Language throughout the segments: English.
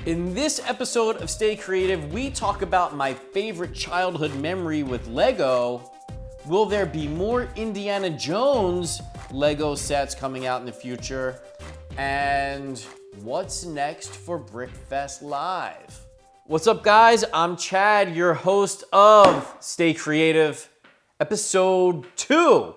In this episode of Stay Creative, we talk about my favorite childhood memory with Lego. Will there be more Indiana Jones Lego sets coming out in the future? And what's next for BrickFest Live? What's up, guys? I'm Chad, your host of Stay Creative, episode 2.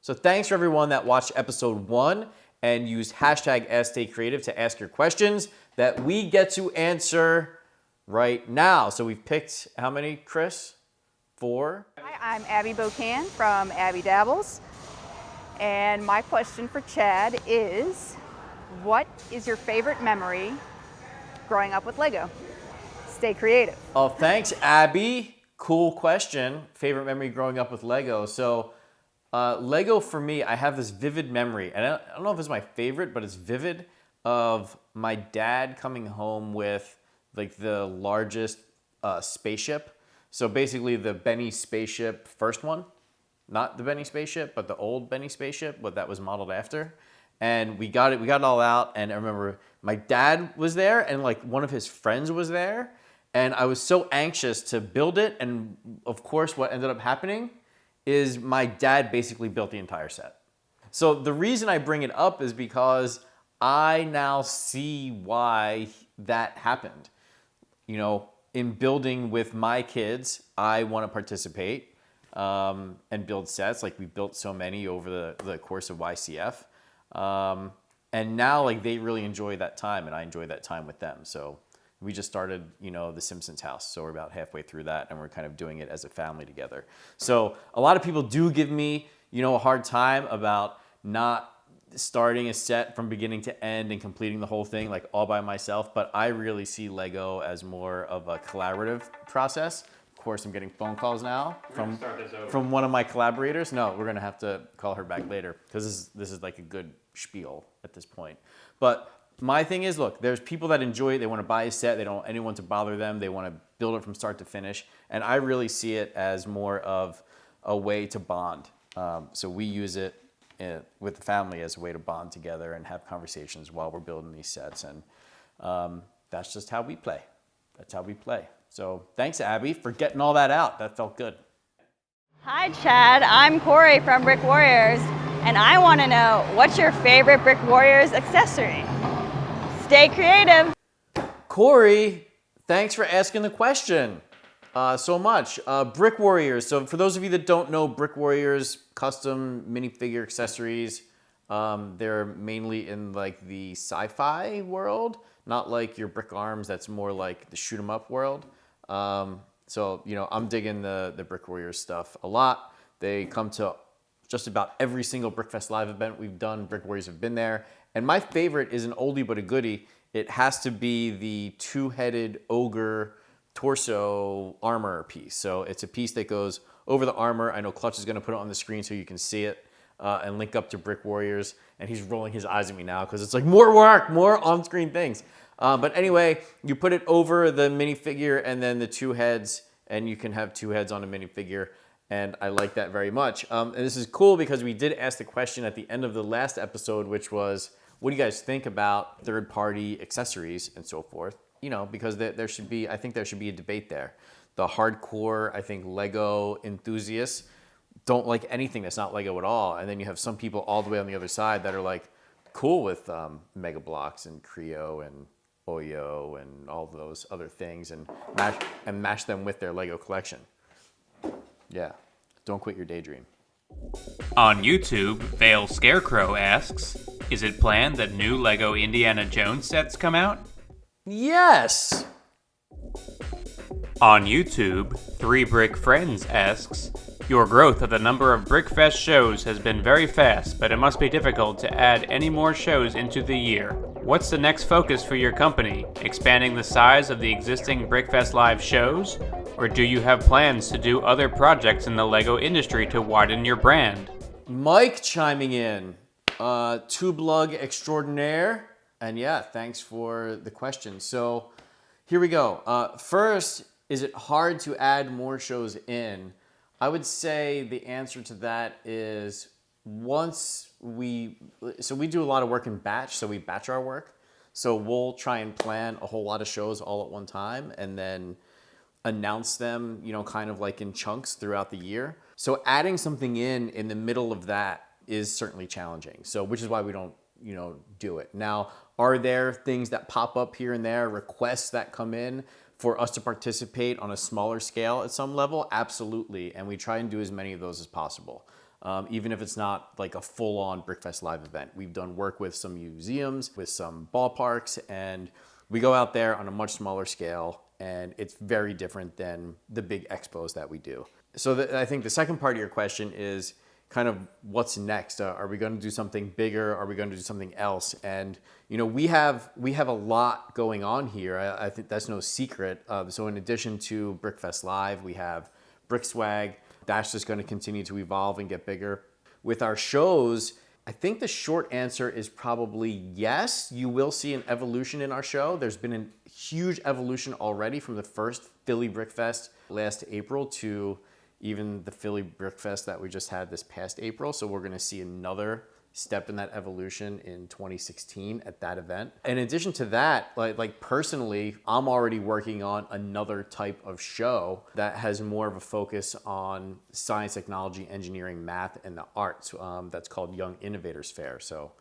So thanks for everyone that watched episode 1 and used hashtag #AskStayCreative to ask your questions that we get to answer right now. So we've picked how many, Chris? 4? Hi, I'm Abby Bocan from Abby Dabbles. And my question for Chad is, what is your favorite memory growing up with Lego? Stay creative. Oh, thanks, Abby. Cool question. Favorite memory growing up with Lego. So Lego for me, I have this vivid memory, and I don't know if it's my favorite, but it's vivid, of my dad coming home with like the largest spaceship. So basically the Benny spaceship, first one, not the Benny spaceship, but the old Benny spaceship, what that was modeled after. And we got it all out, and I remember my dad was there and like one of his friends was there, and I was so anxious to build it, and of course what ended up happening is my dad basically built the entire set. So the reason I bring it up is because I now see why that happened. You know, in building with my kids, I want to participate and build sets. Like we built so many over the course of YCF. And now like they really enjoy that time and I enjoy that time with them. So we just started, you know, the Simpsons house. So we're about halfway through that and we're kind of doing it as a family together. So a lot of people do give me, you know, a hard time about not starting a set from beginning to end and completing the whole thing like all by myself. But I really see Lego as more of a collaborative process. Of course, I'm getting phone calls now from one of my collaborators. No, we're gonna have to call her back later because this is like a good spiel at this point. But my thing is, look, there's people that enjoy it. They want to buy a set. They don't want anyone to bother them. They want to build it from start to finish. And I really see it as more of a way to bond. So we use it with the family as a way to bond together and have conversations while we're building these sets. And that's just how we play. That's how we play. So thanks, Abby, for getting all that out. That felt good. Hi, Chad. I'm Corey from Brick Warriors, and I want to know, what's your favorite Brick Warriors accessory? Stay creative. Corey, thanks for asking the question so much. Brick Warriors. So for those of you that don't know, Brick Warriors custom minifigure accessories. They're mainly in like the sci-fi world, not like your Brick Arms. That's more like the shoot 'em up world. So you know, I'm digging the Brick Warriors stuff a lot. They come to just about every single BrickFest Live event we've done. Brick Warriors have been there. And my favorite is an oldie but a goodie. It has to be the two-headed ogre torso armor piece. So it's a piece that goes over the armor. I know Clutch is gonna put it on the screen so you can see it and link up to Brick Warriors. And he's rolling his eyes at me now because it's like more work, more on-screen things. But anyway, you put it over the minifigure and then the two heads, and you can have two heads on a minifigure. And I like that very much. And this is cool because we did ask the question at the end of the last episode, which was, what do you guys think about third-party accessories and so forth? You know, because there should be, I think there should be a debate there. The hardcore, I think, Lego enthusiasts don't like anything that's not Lego at all. And then you have some people all the way on the other side that are like cool with Mega Bloks and Creo and Oyo and all those other things and mash them with their Lego collection. Yeah, don't quit your daydream. On YouTube, Vale Scarecrow asks, is it planned that new Lego Indiana Jones sets come out? Yes! On YouTube, 3 Brick Friends asks, your growth of the number of BrickFest shows has been very fast, but it must be difficult to add any more shows into the year. What's the next focus for your company? Expanding the size of the existing BrickFest Live shows? Or do you have plans to do other projects in the Lego industry to widen your brand? Mike chiming in, tube lug extraordinaire. And yeah, thanks for the question. So here we go. First, is it hard to add more shows in? I would say the answer to that is so we do a lot of work in batch, so we batch our work. So we'll try and plan a whole lot of shows all at one time and then announce them, kind of like in chunks throughout the year. So adding something in the middle of that is certainly challenging. So which is why we don't, do it. Now, are there things that pop up here and there, requests that come in for us to participate on a smaller scale at some level? Absolutely. And we try and do as many of those as possible. Even if it's not like a full-on BrickFest live event. We've done work with some museums, with some ballparks, and we go out there on a much smaller scale, and it's very different than the big expos that we do. So I think the second part of your question is kind of what's next. Are we going to do something bigger? Are we going to do something else? And we have a lot going on here. I think that's no secret. So in addition to BrickFest Live, we have BrickSwag. That's just going to continue to evolve and get bigger. With our shows, I think the short answer is probably yes. You will see an evolution in our show. There's been a huge evolution already from the first Philly BrickFest last April to even the Philly BrickFest that we just had this past April. So we're going to see another step in that evolution in 2016 at that event. In addition to that, like personally, I'm already working on another type of show that has more of a focus on science, technology, engineering, math, and the arts. That's called Young Innovators Fair. So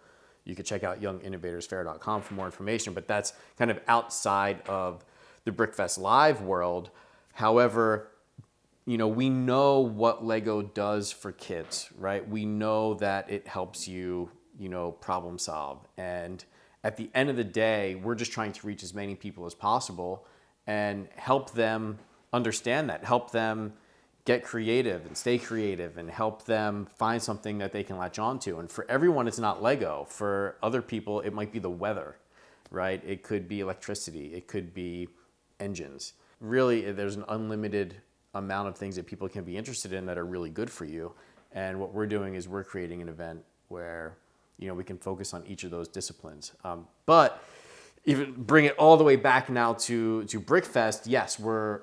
you can check out younginnovatorsfair.com for more information, but that's kind of outside of the BrickFest Live world. However, we know what Lego does for kids, right? We know that it helps you, problem solve. And at the end of the day, we're just trying to reach as many people as possible and help them understand that, help them get creative and stay creative and help them find something that they can latch onto. And for everyone, it's not Lego. For other people, it might be the weather, right? It could be electricity. It could be engines. Really, there's an unlimited amount of things that people can be interested in that are really good for you. And what we're doing is we're creating an event where, we can focus on each of those disciplines. But even bring it all the way back now to BrickFest, yes, we're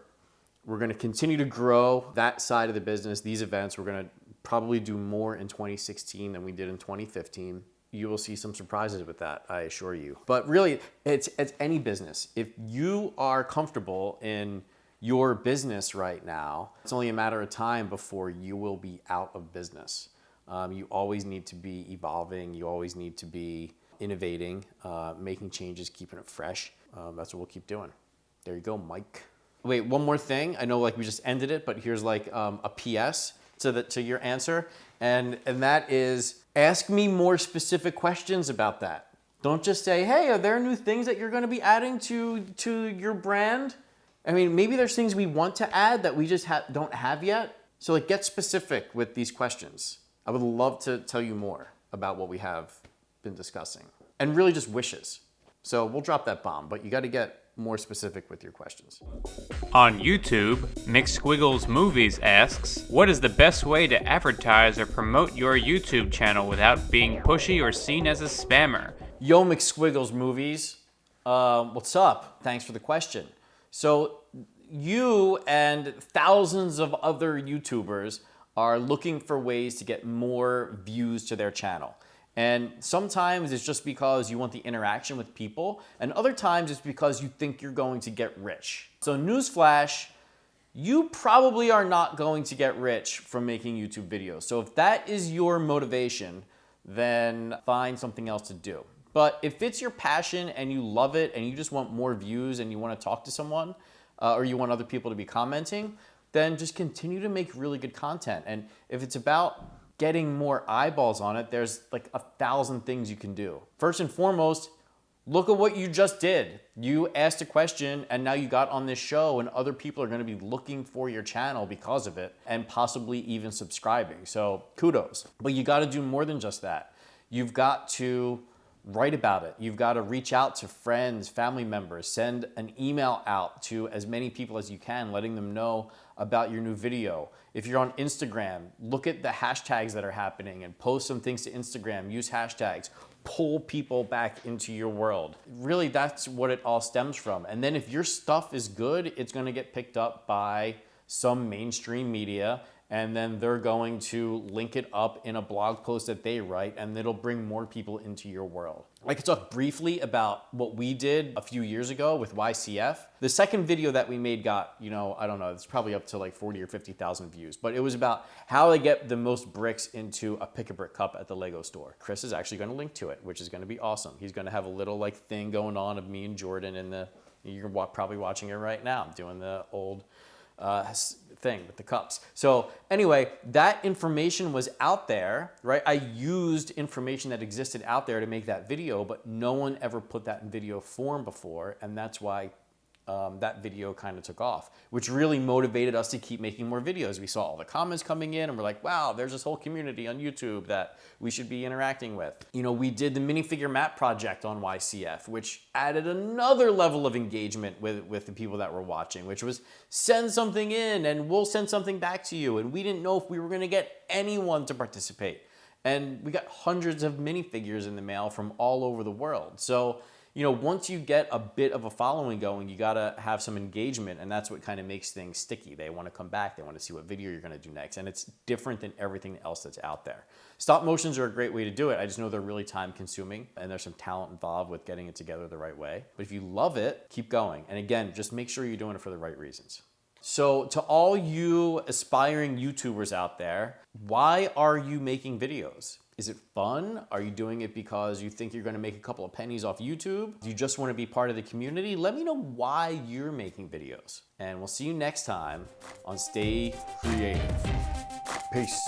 going to continue to grow that side of the business, these events. We're going to probably do more in 2016 than we did in 2015. You will see some surprises with that, I assure you. But really, it's any business. If you are comfortable in your business right now, it's only a matter of time before you will be out of business. You always need to be evolving. You always need to be innovating, making changes, keeping it fresh. That's what we'll keep doing. There you go, Mike. Wait, one more thing. I know we just ended it, but here's a PS to your answer. And that is, ask me more specific questions about that. Don't just say, hey, are there new things that you're going to be adding to your brand? I mean, maybe there's things we want to add that we just don't have yet. So get specific with these questions. I would love to tell you more about what we have been discussing. And really just wishes. So we'll drop that bomb, but you got to get more specific with your questions. On YouTube, McSquiggles Movies asks, what is the best way to advertise or promote your YouTube channel without being pushy or seen as a spammer? Yo, McSquiggles Movies. What's up? Thanks for the question. So you and thousands of other YouTubers are looking for ways to get more views to their channel. And sometimes it's just because you want the interaction with people, and other times it's because you think you're going to get rich. So newsflash, you probably are not going to get rich from making YouTube videos. So if that is your motivation, then find something else to do. But if it's your passion and you love it and you just want more views and you want to talk to someone or you want other people to be commenting, then just continue to make really good content. And if it's about getting more eyeballs on it, there's 1,000 things you can do. First and foremost, look at what you just did. You asked a question and now you got on this show and other people are going to be looking for your channel because of it and possibly even subscribing. So kudos. But you got to do more than just that. You've got to write about it. You've got to reach out to friends, family members, send an email out to as many people as you can, letting them know about your new video. If you're on Instagram, look at the hashtags that are happening and post some things to Instagram, use hashtags, pull people back into your world. Really, that's what it all stems from. And then if your stuff is good, it's going to get picked up by some mainstream media and then they're going to link it up in a blog post that they write, and it'll bring more people into your world. I could talk briefly about what we did a few years ago with YCF. The second video that we made got, I don't know, it's probably up to like 40 or 50,000 views, but it was about how to get the most bricks into a pick-a-brick cup at the Lego store. Chris is actually going to link to it, which is going to be awesome. He's going to have a little like thing going on of me and Jordan in the, you're probably watching it right now, doing the old thing with the cups. So anyway, that information was out there, right? I used information that existed out there to make that video, but no one ever put that in video form before, and that's why that video kind of took off, which really motivated us to keep making more videos. We saw all the comments coming in and we're like, wow, there's this whole community on YouTube that we should be interacting with. We did the minifigure map project on YCF, which added another level of engagement with the people that were watching, which was send something in and we'll send something back to you. And we didn't know if we were gonna get anyone to participate. And we got hundreds of minifigures in the mail from all over the world. So once you get a bit of a following going, you gotta have some engagement, and that's what kind of makes things sticky. They wanna come back, they wanna see what video you're gonna do next, and it's different than everything else that's out there. Stop motions are a great way to do it. I just know they're really time consuming, and there's some talent involved with getting it together the right way. But if you love it, keep going. And again, just make sure you're doing it for the right reasons. So to all you aspiring YouTubers out there, why are you making videos? Is it fun? Are you doing it because you think you're gonna make a couple of pennies off YouTube? Do you just wanna be part of the community? Let me know why you're making videos. And we'll see you next time on Stay Creative. Peace.